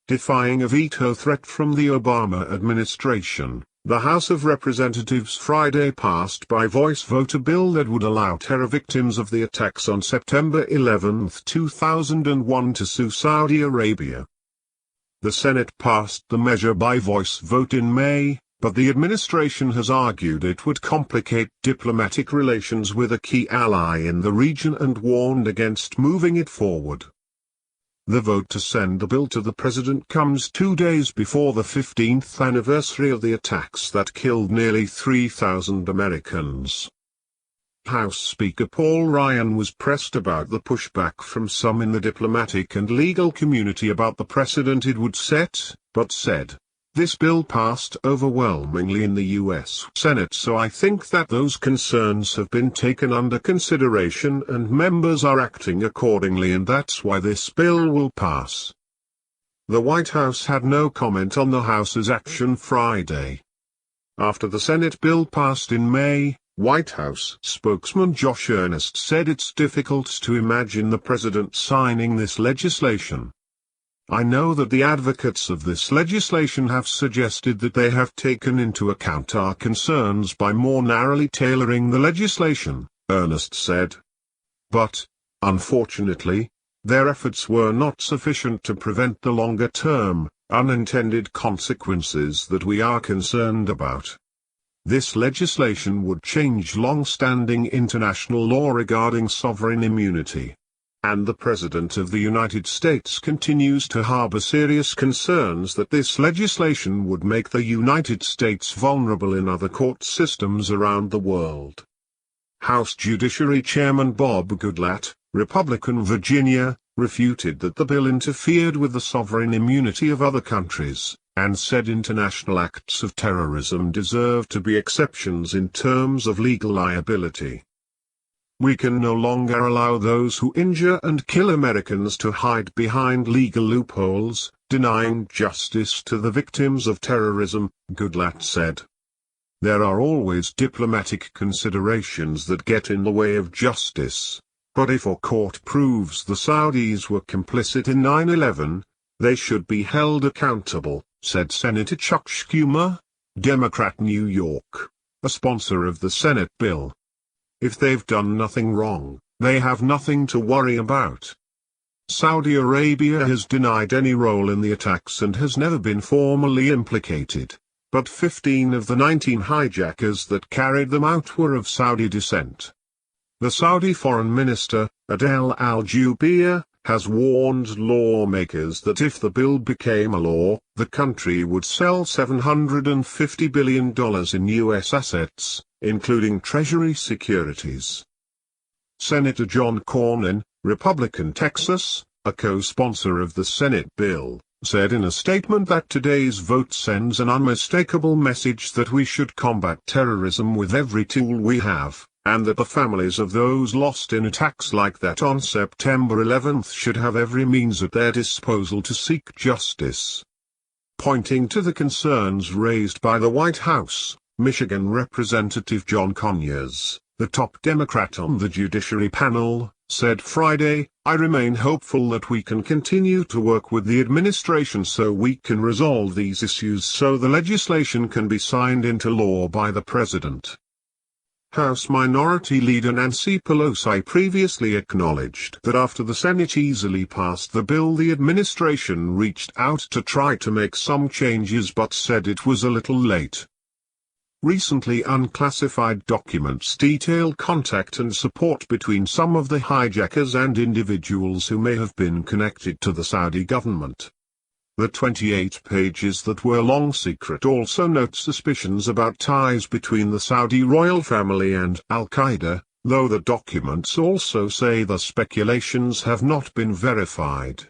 Defying a veto threat from the Obama administration, the House of Representatives Friday passed by voice vote a bill that would allow terror victims of the attacks on September 11, 2001 to sue Saudi Arabia. The Senate passed the measure by voice vote in May, but the administration has argued it would complicate diplomatic relations with a key ally in the region and warned against moving it forward. The vote to send the bill to the president comes 2 days before the 15th anniversary of the attacks that killed nearly 3,000 Americans. House Speaker Paul Ryan was pressed about the pushback from some in the diplomatic and legal community about the precedent it would set, but said, "This bill passed overwhelmingly in the U.S. Senate, so I think that those concerns have been taken under consideration and members are acting accordingly, and that's why this bill will pass." The White House had no comment on the House's action Friday. After the Senate bill passed in May, White House spokesman Josh Earnest said it's difficult to imagine the president signing this legislation. "I know that the advocates of this legislation have suggested that they have taken into account our concerns by more narrowly tailoring the legislation," Earnest said. "But, unfortunately, their efforts were not sufficient to prevent the longer-term, unintended consequences that we are concerned about. This legislation would change long-standing international law regarding sovereign immunity. And the President of the United States continues to harbor serious concerns that this legislation would make the United States vulnerable in other court systems around the world." House Judiciary Chairman Bob Goodlatte, Republican Virginia, refuted that the bill interfered with the sovereign immunity of other countries, and said international acts of terrorism deserve to be exceptions in terms of legal liability. "We can no longer allow those who injure and kill Americans to hide behind legal loopholes, denying justice to the victims of terrorism," Goodlatte said. "There are always diplomatic considerations that get in the way of justice, but if a court proves the Saudis were complicit in 9/11, they should be held accountable," said Senator Chuck Schumer, Democrat, New York, a sponsor of the Senate bill. "If they've done nothing wrong, they have nothing to worry about." Saudi Arabia has denied any role in the attacks and has never been formally implicated, but 15 of the 19 hijackers that carried them out were of Saudi descent. The Saudi Foreign Minister, Adel al-Jubeir, has warned lawmakers that if the bill became a law, the country would sell $750 billion in U.S. assets, including Treasury securities. Senator John Cornyn, Republican Texas, a co-sponsor of the Senate bill, said in a statement that today's vote sends an unmistakable message that we should combat terrorism with every tool we have, and that the families of those lost in attacks like that on September 11 should have every means at their disposal to seek justice. Pointing to the concerns raised by the White House, Michigan Representative John Conyers, the top Democrat on the Judiciary panel, said Friday, "I remain hopeful that we can continue to work with the administration so we can resolve these issues so the legislation can be signed into law by the president." House Minority Leader Nancy Pelosi previously acknowledged that after the Senate easily passed the bill, the administration reached out to try to make some changes but said it was a little late. Recently unclassified documents detail contact and support between some of the hijackers and individuals who may have been connected to the Saudi government. The 28 pages that were long secret also note suspicions about ties between the Saudi royal family and al-Qaeda, though the documents also say the speculations have not been verified.